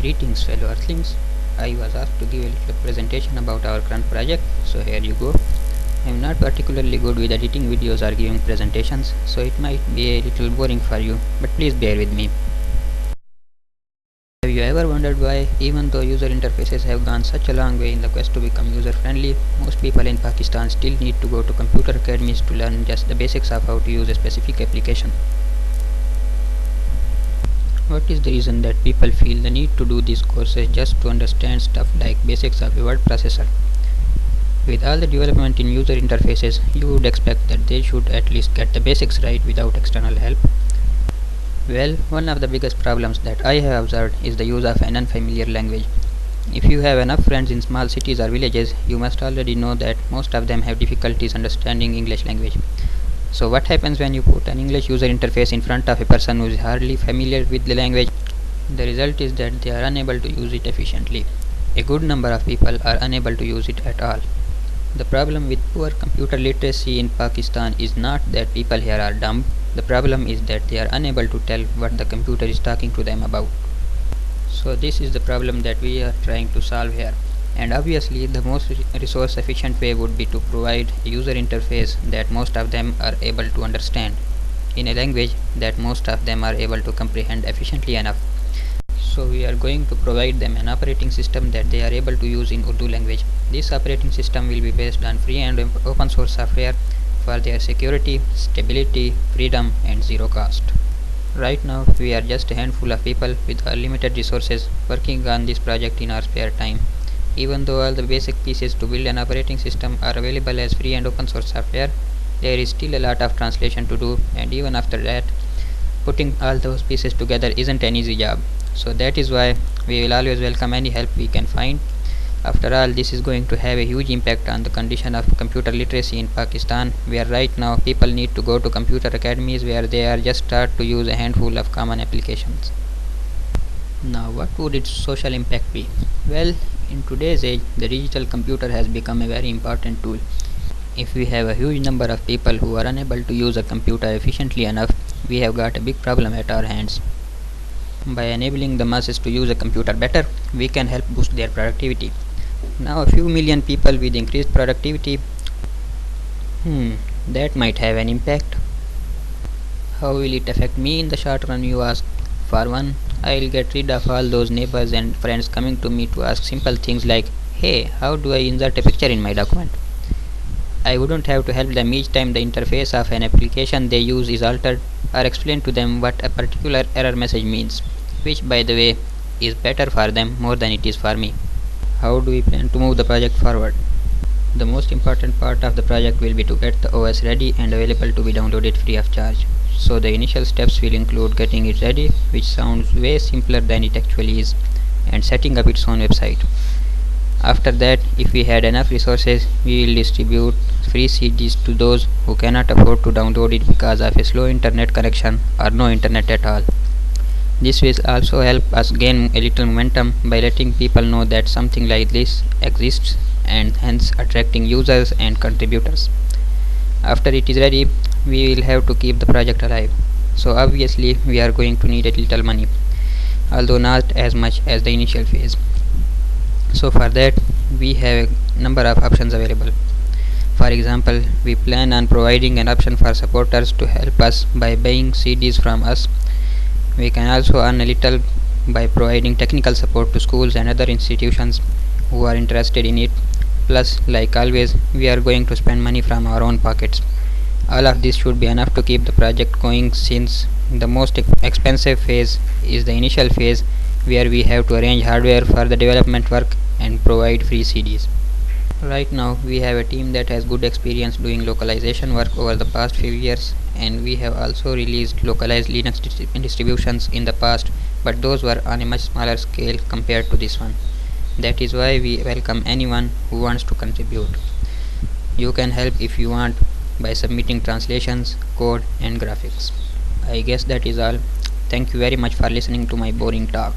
Greetings fellow earthlings. I was asked to give a little presentation about our current project, so here you go. I am not particularly good with editing videos or giving presentations, so it might be a little boring for you, but please bear with me. Have you ever wondered why, even though user interfaces have gone such a long way in the quest to become user friendly, most people in Pakistan still need to go to computer academies to learn just the basics of how to use a specific application? What is the reason that people feel the need to do these courses just to understand stuff like basics of a word processor? With all the development in user interfaces, you would expect that they should at least get the basics right without external help. Well, one of the biggest problems that I have observed is the use of an unfamiliar language. If you have enough friends in small cities or villages, you must already know that most of them have difficulties understanding English language. So what happens when you put an English user interface in front of a person who is hardly familiar with the language? The result is that they are unable to use it efficiently. A good number of people are unable to use it at all. The problem with poor computer literacy in Pakistan is not that people here are dumb. The problem is that they are unable to tell what the computer is talking to them about. So this is the problem that we are trying to solve here. And obviously the most resource efficient way would be to provide a user interface that most of them are able to understand in a language that most of them are able to comprehend efficiently enough. So we are going to provide them an operating system that they are able to use in Urdu language. This operating system will be based on free and open source software for their security, stability, freedom and zero cost. Right now we are just a handful of people with limited resources working on this project in our spare time. Even though all the basic pieces to build an operating system are available as free and open source software, there is still a lot of translation to do, and even after that, putting all those pieces together isn't an easy job. So that is why we will always welcome any help we can find. After all, this is going to have a huge impact on the condition of computer literacy in Pakistan, where right now people need to go to computer academies where they are just taught to use a handful of common applications. Now what would its social impact be? Well, in today's age, the digital computer has become a very important tool. If we have a huge number of people who are unable to use a computer efficiently enough, we have got a big problem at our hands. By enabling the masses to use a computer better, we can help boost their productivity. Now a few million people with increased productivity, that might have an impact. How will it affect me in the short run, you ask? For one, I'll get rid of all those neighbors and friends coming to me to ask simple things like, hey, how do I insert a picture in my document? I wouldn't have to help them each time the interface of an application they use is altered, or explain to them what a particular error message means, which by the way is better for them more than it is for me. How do we plan to move the project forward? The most important part of the project will be to get the OS ready and available to be downloaded free of charge. So the initial steps will include getting it ready, which sounds way simpler than it actually is, and setting up its own website. After that, if we had enough resources, we will distribute free CDs to those who cannot afford to download it because of a slow internet connection or no internet at all. This will also help us gain a little momentum by letting people know that something like this exists, and hence attracting users and contributors. After it is ready, we will have to keep the project alive. So obviously we are going to need a little money, although not as much as the initial phase. So for that, we have a number of options available. For example, we plan on providing an option for supporters to help us by buying CDs from us. We can also earn a little by providing technical support to schools and other institutions who are interested in it. Plus, like always, we are going to spend money from our own pockets. All of this should be enough to keep the project going, since the most expensive phase is the initial phase, where we have to arrange hardware for the development work and provide free CDs. Right now we have a team that has good experience doing localization work over the past few years, and we have also released localized Linux distributions in the past, but those were on a much smaller scale compared to this one. That is why we welcome anyone who wants to contribute. You can help if you want by submitting translations, code and graphics. I guess that is all. Thank you very much for listening to my boring talk.